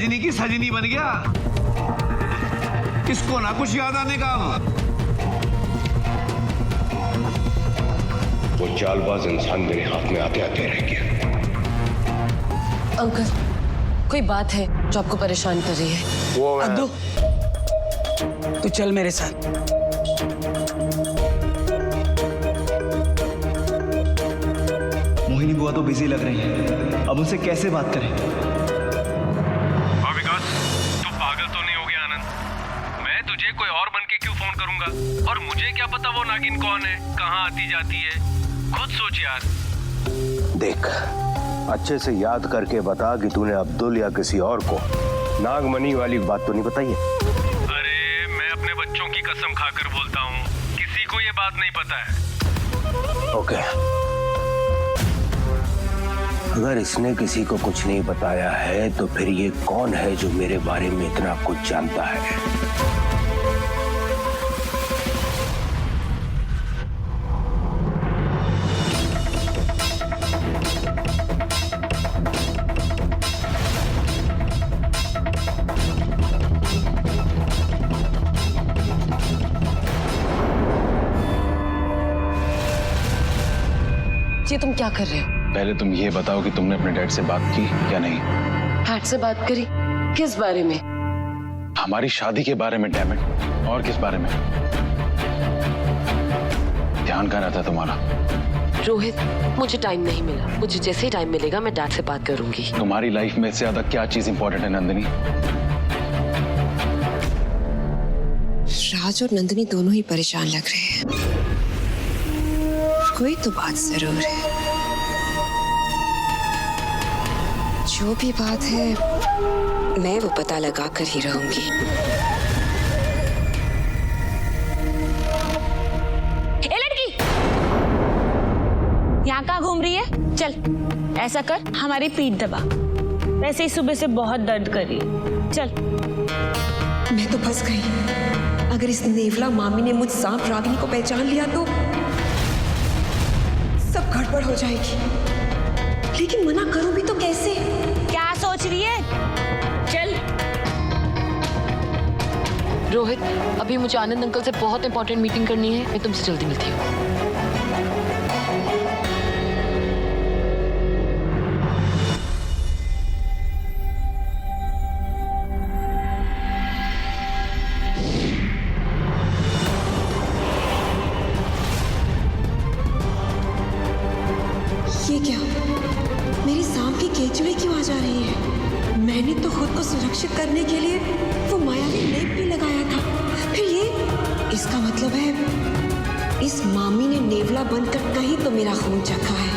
रजनी की सजनी बन गया। किसको ना कुछ याद आने का। वो चालबाज इंसान मेरे हाथ में आते आते रह गया। अंकल, कोई बात है जो आपको परेशान कर रही है? वो अब्दू, तू चल मेरे साथ। मोहिनी बुआ तो बिजी लग रही है, अब उनसे कैसे बात करें? विकास, तू पागल तो नहीं हो गया आनंद? मैं तुझे कोई और बन के क्यों फोन करूंगा? और मुझे क्या पता वो नागिन कौन है, कहाँ आती जाती है? खुद सोच यार। देख, अच्छे से याद करके बता कि तूने अब्दुल या किसी और को नागमणि वाली बात तो नहीं बताई है? अरे मैं अपने बच्चों की कसम खाकर बोलता हूँ, किसी को ये बात नहीं पता है। ओके, अगर इसने किसी को कुछ नहीं बताया है तो फिर ये कौन है जो मेरे बारे में इतना कुछ जानता है? ये तुम क्या कर रहे हो? पहले तुम ये बताओ कि तुमने अपने डैड से बात की या नहीं? डैड से बात करी? किस बारे में? हमारी शादी के बारे में, डैम इट। और किस बारे में? ध्यान कहाँ रहता तुम्हारा? रोहित, मुझे टाइम नहीं मिला। मुझे जैसे ही टाइम मिलेगा मैं डैड से बात करूंगी। तुम्हारी लाइफ में इससे ज्यादा क्या चीज इंपॉर्टेंट है नंदिनी? राज और नंदिनी दोनों ही परेशान लग रहे हैं। कोई तो बात जरूर है। जो भी बात है मैं वो पता लगा कर ही रहूंगी। ए लड़की, यहाँ कहाँ घूम रही है? चल ऐसा कर, हमारी पीठ दबा। वैसे ही सुबह से बहुत दर्द कर रही है। चल। मैं तो फंस गई। अगर इस नेवला मामी ने मुझ सांप रागिनी को पहचान लिया तो सब गड़बड़ हो जाएगी। लेकिन मना करूं भी तो कैसे? क्या सोच रही है? चल। रोहित, अभी मुझे आनंद अंकल से बहुत इंपॉर्टेंट मीटिंग करनी है। मैं तुमसे जल्दी मिलती हूँ। ये क्या? मेरी सांप की केचुए क्यों आ जा रही है? मैंने तो खुद को सुरक्षित करने के लिए वो मायावी लेप भी लगाया था। फिर ये, इसका मतलब है इस मामी ने नेवला बनकर कहीं तो मेरा खून चखा है।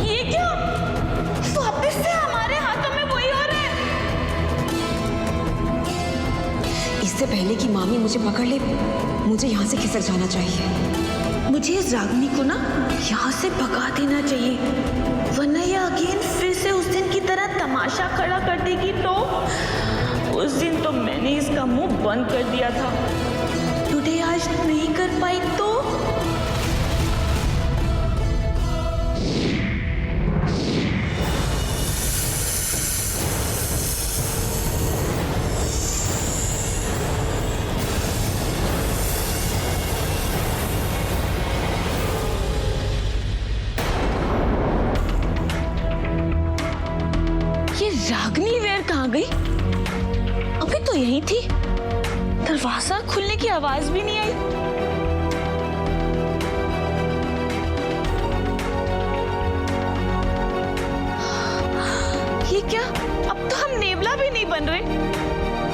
ये क्या? वापस से हमारे हाथों में वही हो रहा है। इससे पहले कि मामी मुझे पकड़ ले, मुझे यहाँ से खिसक जाना चाहिए। मुझे इस रागिनी को ना यहाँ से भगा देना चाहिए, वरना ये अगेन फिर से उस दिन की तरह तमाशा खड़ा कर देगी। तो उस दिन तो मैंने इसका मुंह बंद कर दिया था। टुडे आज नहीं कर पाई तो रागिनी वेयर कहाँ गई? अभी तो यही थी। दरवाजा खुलने की आवाज भी नहीं आई। ये क्या? अब तो हम नेवला भी नहीं बन रहे।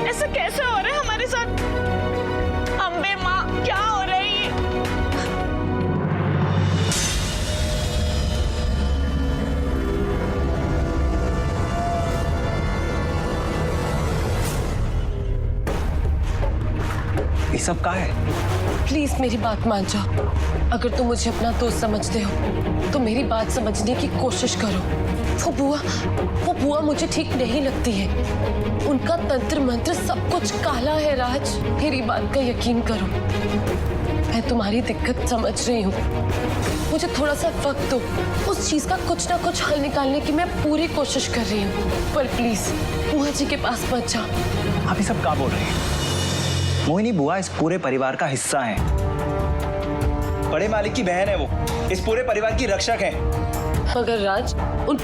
ऐसा कैसे हो रहा है हमारे साथ? अम्बे माँ, क्या हो रहा है ये? ये सब क्या है? प्लीज मेरी बात मान जाओ। अगर तुम मुझे अपना दोस्त समझते हो तो मेरी बात समझने की कोशिश करो। वो बुआ मुझे ठीक नहीं लगती है। उनका तंत्र मंत्र सब कुछ काला है राज। मेरी बात का यकीन करो। मैं तुम्हारी दिक्कत समझ रही हूँ। मुझे थोड़ा सा वक्त दो। उस चीज का कुछ ना कुछ हल निकालने की मैं पूरी कोशिश कर रही हूँ, पर प्लीज बुआ जी के पास मत जाओ। आप ये सब क्या बोल रहे हैं? मोहिनी बुआ इस पूरे परिवार का हिस्सा है। बड़े मालिक की बहन है वो, इस पूरे परिवार की रक्षक है। मगर राज उन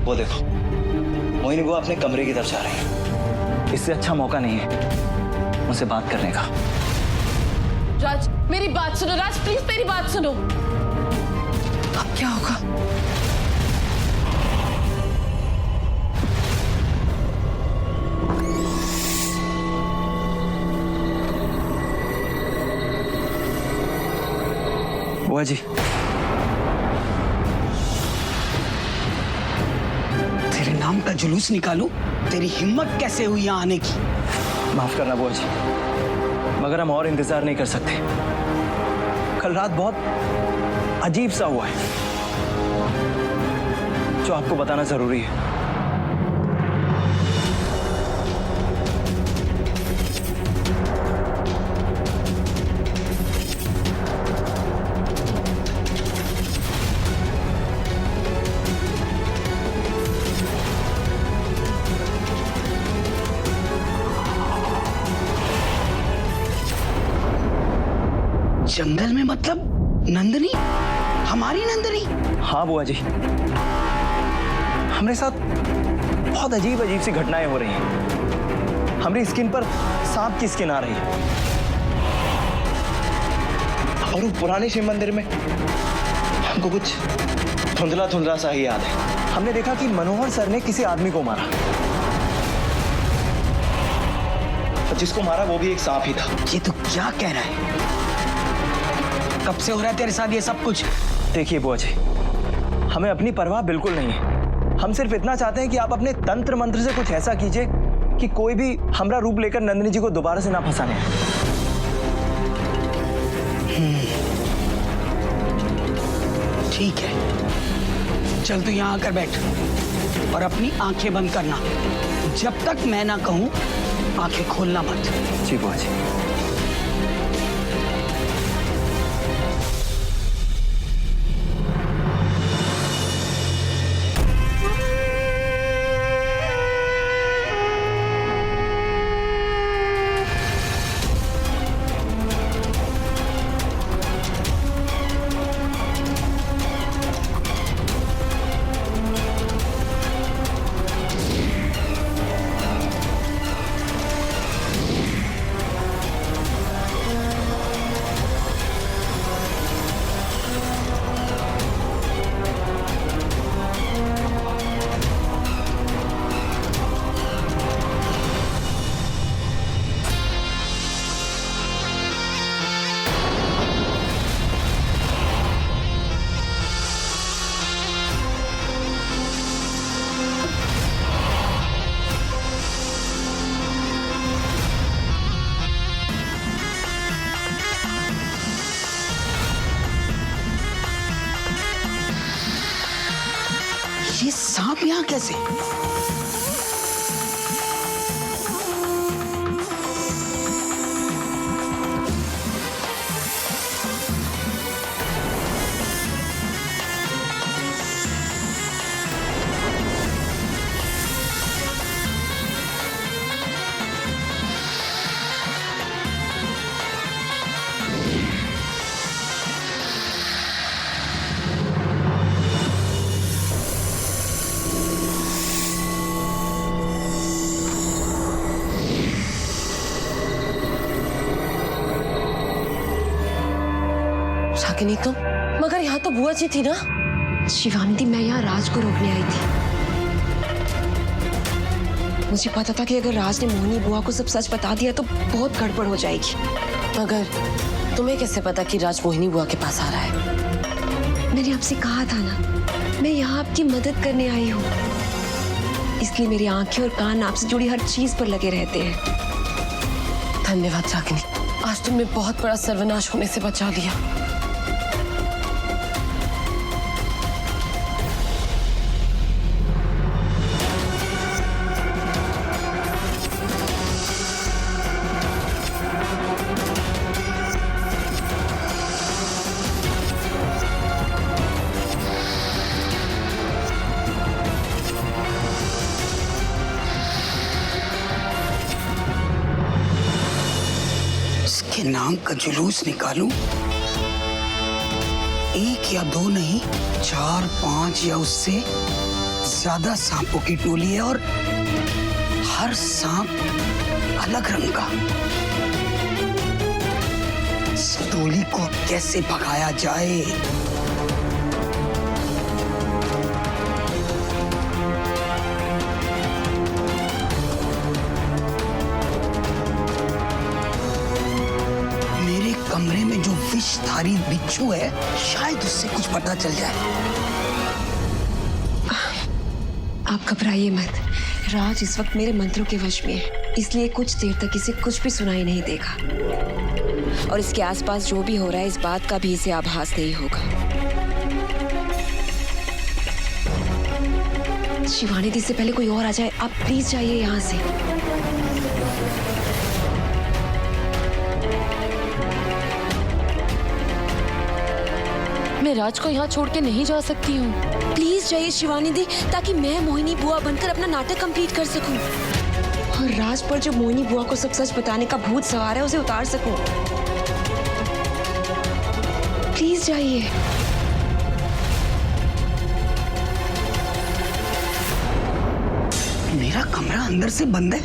वो देखो, मोहिनी बुआ अपने कमरे की तरफ जा रही है। इससे अच्छा मौका नहीं है मुझसे बात करने का। राज मेरी बात सुनो। राज प्लीज मेरी बात सुनो। अब क्या होगा? बुआ जी, तेरे नाम का जुलूस निकालूं? तेरी हिम्मत कैसे हुई यहाँ आने की? माफ करना बुआ जी, मगर हम और इंतजार नहीं कर सकते। कल रात बहुत अजीब सा हुआ है जो आपको बताना जरूरी है। जंगल में मतलब नंदनी? हमारी नंदनी? हाँ बुआ जी, हमारे साथ बहुत अजीब अजीब सी घटनाएं हो रही हैं। हमारी स्किन पर सांप की स्किन आ रही है। और वो पुराने शिव मंदिर में हमको कुछ धुंधला धुंधला सा ही याद है। हमने देखा कि मनोहर सर ने किसी आदमी को मारा, और जिसको मारा वो भी एक सांप ही था। ये तू क्या कह रहा है? कब से हो रहा है तेरे साथ ये सब कुछ? देखिए बुआ जी, हमें अपनी परवाह बिल्कुल नहीं है। हम सिर्फ इतना चाहते हैं कि आप अपने तंत्र मंत्र से कुछ ऐसा कीजिए कि कोई भी हमरा रूप लेकर नंदिनी जी को दोबारा से ना फंसाने आए। ठीक है, चल तू यहाँ आकर बैठ और अपनी आंखें बंद करना। जब तक मैं ना कहूं आंखें खोलना मत। जी बुआ जी। ये सांप यहाँ कैसे? शाकिनी तुम? मगर यहाँ तो बुआ जी थी ना? शिवानी दी, मैं यहाँ राज को रोकने आई थी। मुझे पता था कि अगर राज ने मोहिनी बुआ को सब सच बता दिया तो बहुत गड़बड़ हो जाएगी। मगर तुम्हें कैसे पता कि राज मोहिनी बुआ के पास आ रहा है? मैंने आपसे कहा था ना, मैं यहाँ आपकी मदद करने आई हूँ। इसलिए मेरी आंखें और कान आपसे जुड़ी हर चीज पर लगे रहते हैं। धन्यवाद रागिनी, आज तुमने बहुत बड़ा सर्वनाश होने से बचा लिया। के नाम का जुलूस निकालूं, 1 या 2 नहीं, 4, 5 या उससे ज्यादा सांपों की टोली है और हर सांप अलग रंग का। इस टोली को कैसे भगाया जाए? कमरे में जो विषधारी बिच्छू है, शायद उससे कुछ पता चल जाए। आप घबराइए मत, राज इस वक्त मेरे मंत्रों के वश में है, इसलिए कुछ देर तक इसे कुछ भी सुनाई नहीं देगा और इसके आसपास जो भी हो रहा है इस बात का भी इसे आभास नहीं होगा। शिवानी दी से पहले कोई और आ जाए, आप प्लीज जाइए यहाँ से। मैं राज को यहाँ छोड़ के नहीं जा सकती हूँ। प्लीज जाइए शिवानी दी, ताकि मैं मोहिनी बुआ बनकर अपना नाटक कंप्लीट कर सकूं और राज पर जो मोहिनी बुआ को सब सच बताने का भूत सवार है उसे उतार सकूं। प्लीज जाइए। मेरा कमरा अंदर से बंद है।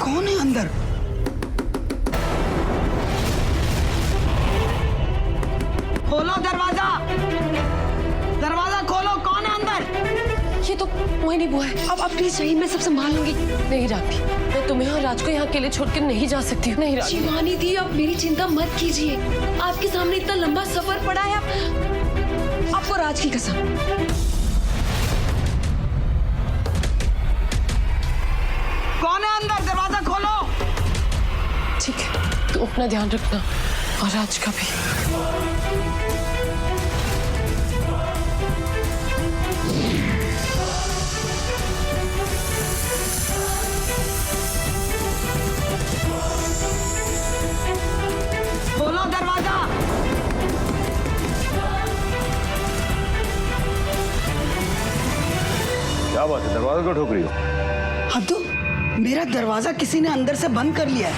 कौन है अंदर? खोलो दरवाजा, दरवाजा खोलो, कौन है अंदर? ये तो मोहिनी बुआ है। अब आप प्लीज जाइए, मैं सब संभाल लूंगी। नहीं रागी, मैं तुम्हें और राज को यहाँ अकेले छोड़ के नहीं जा सकती हूँ। नहीं रागी। शिवानी दी, आप मेरी चिंता मत कीजिए, आपके सामने इतना लंबा सफर पड़ा है। आपको राज की कसम। कौन है अंदर? दरवाजा खोलो। ठीक है, तो अपना ध्यान रखना और राज का भी। खोलो दरवाजा। क्या बात है, दरवाजा क्यों ठोक रही हो? हद्दू, मेरा दरवाजा किसी ने अंदर से बंद कर लिया है।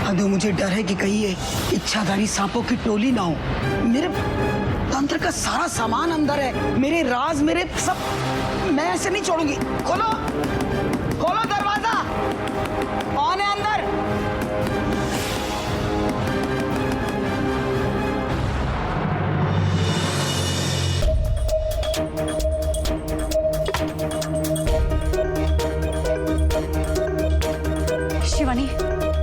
हद्दू, मुझे डर है कि कहीं ये इच्छाधारी सांपों की टोली ना हो। मेरे तंत्र का सारा सामान अंदर है, मेरे राज, मेरे सब, मैं ऐसे नहीं छोड़ूंगी। खोलो, खोलो दरवाजा। कौन है अंदर? शिवानी,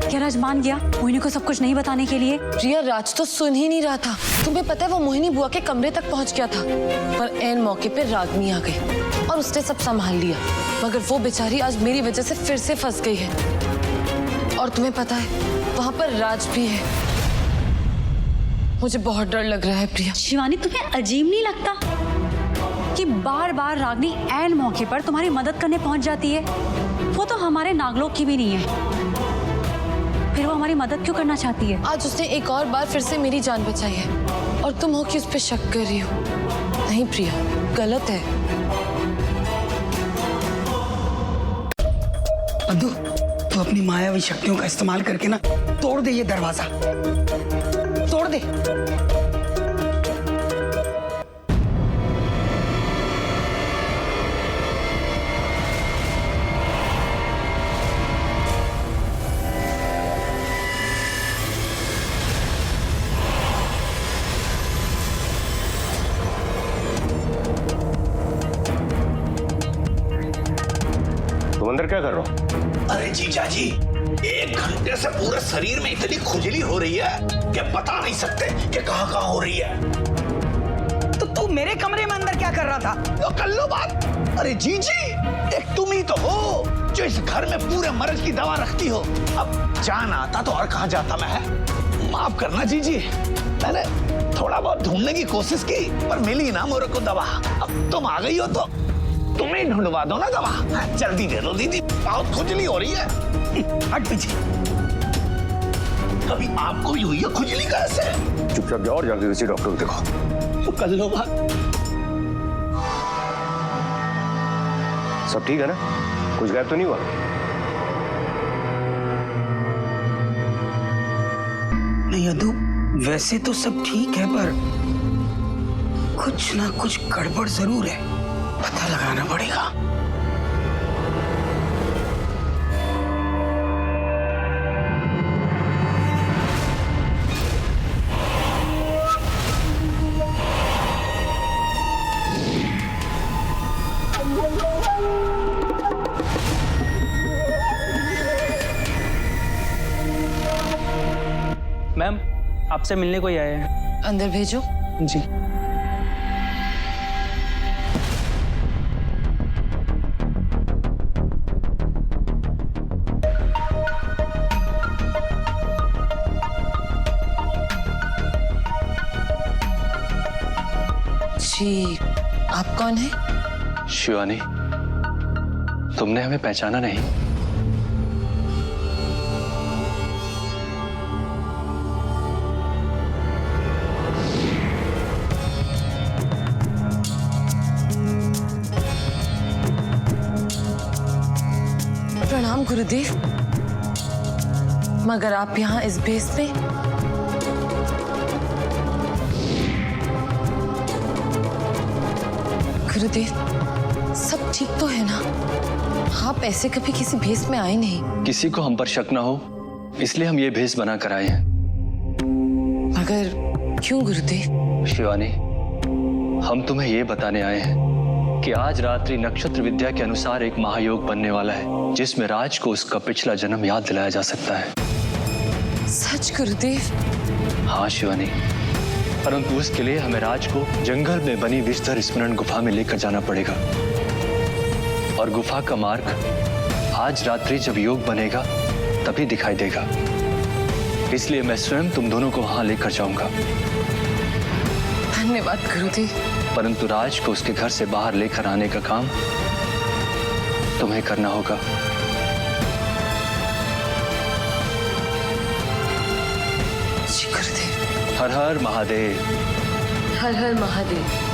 क्या राज मान गया मोहिनी को सब कुछ नहीं बताने के लिए? प्रिया, राज तो सुन ही नहीं रहा था। तुम्हें पता है वो मोहिनी बुआ के कमरे तक पहुंच गया था, पर ऐन मौके पे रागनी आ गई और उसने सब संभाल लिया। मगर वो बेचारी आज मेरी वजह से फिर से फंस गई है। और तुम्हें पता है वहां पर राज भी है। मुझे बहुत डर लग रहा है प्रिया। शिवानी, तुम्हें अजीब नहीं लगता कि बार बार रागनी ऐन मौके पर तुम्हारी मदद करने पहुंच जाती है? वो तो हमारे नागलोक की भी नहीं है, फिर वो हमारी मदद क्यों करना चाहती है? आज उसने एक और बार फिर से मेरी जान बचाई है और तुम हो कि उस पर शक कर रही हो। नहीं प्रिया, गलत है। अद्दू, तू अपनी मायावी शक्तियों का इस्तेमाल करके ना तोड़ दे ये दरवाजा, तोड़ दे। तुम अंदर क्या कर रहे हो? अरे जीजा जी, 1 घंटे से पूरे शरीर में इतनी खुजली हो रही है कि बता नहीं सकते कि कहां कहां हो रही है। तो तू तू मेरे कमरे में अंदर क्या कर रहा था? तो कर लो बात। अरे जीजी, एक तुम ही तो हो जो इस घर में पूरे मर्ज की दवा रखती हो। अब जान आता तो और कहाँ जाता मैं। माफ करना जीजी, मैंने थोड़ा बहुत ढूंढने की कोशिश की पर मिली ना मोरे को दवा। अब तुम आ गई हो तो तुम ही ढूंढवा दो ना दवा। जल्दी दे दो दीदी, बहुत खुजली हो रही है। हट पीछे। कभी आपको भी हुई है खुजली कैसे? चुपचाप जाओ और जाके किसी डॉक्टर को दिखाओ। तो कर लो बात। सब ठीक है ना? कुछ गायब तो नहीं हुआ? नहीं अदू, वैसे तो सब ठीक है पर कुछ ना कुछ गड़बड़ जरूर है। पता लगाना पड़ेगा। मैम, आपसे मिलने को ही आए हैं। अंदर भेजो। जी। जी, आप कौन है? शिवानी, तुमने हमें पहचाना नहीं? प्रणाम गुरुदेव, मगर आप यहाँ इस भेस में? गुरुदेव, सब ठीक तो है ना? आप ऐसे कभी किसी भेस में आए नहीं। किसी को हम पर शक ना हो इसलिए हम ये भेस बना कर आए हैं। मगर क्यों गुरुदेव? शिवानी, हम तुम्हें ये बताने आए हैं कि आज रात्रि नक्षत्र विद्या के अनुसार एक महायोग बनने वाला है जिसमें राज को उसका पिछला जन्म याद दिलाया जा सकता है। सच गुरुदेव? हाँ शिवानी, परंतु उसके लिए हमें राज को जंगल में बनी विषधर स्मरण गुफा में लेकर जाना पड़ेगा और गुफा का मार्ग आज रात्रि जब योग बनेगा तभी दिखाई देगा। इसलिए मैं स्वयं तुम दोनों को वहां लेकर जाऊंगा। धन्यवाद गुरुदेव। परंतु राज को उसके घर से बाहर लेकर आने का काम तुम्हें करना होगा। जी गुरुदेव। हर हर महादेव। हर हर महादेव।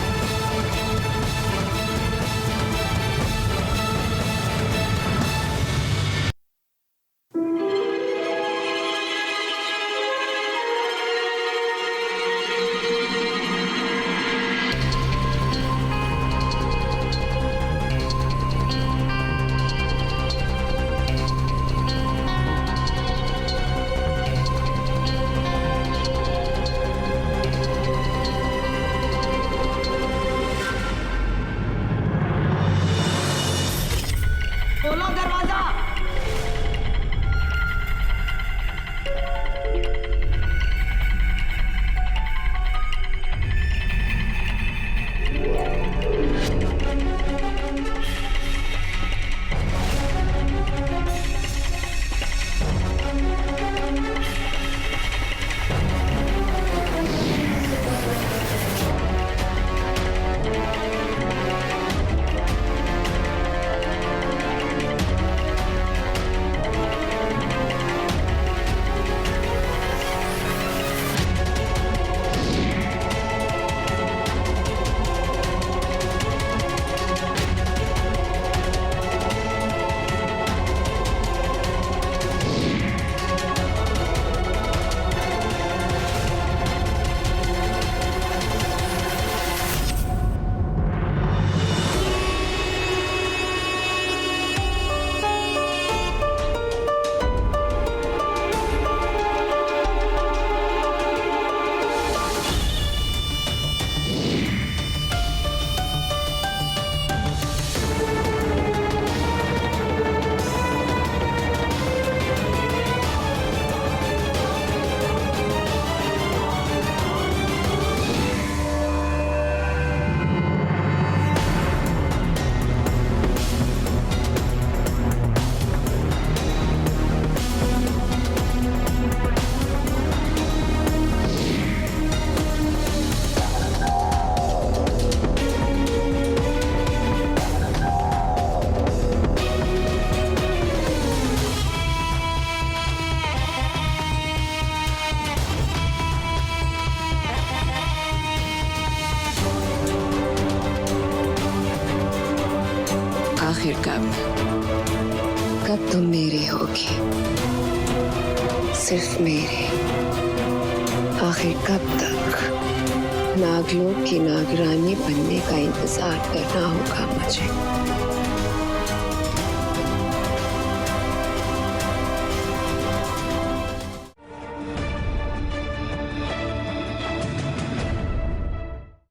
आखिर कब तुम मेरी होगी, सिर्फ मेरे। आखिर कब तक नागलोक की नागरानी बनने का इंतजार करना होगा मुझे।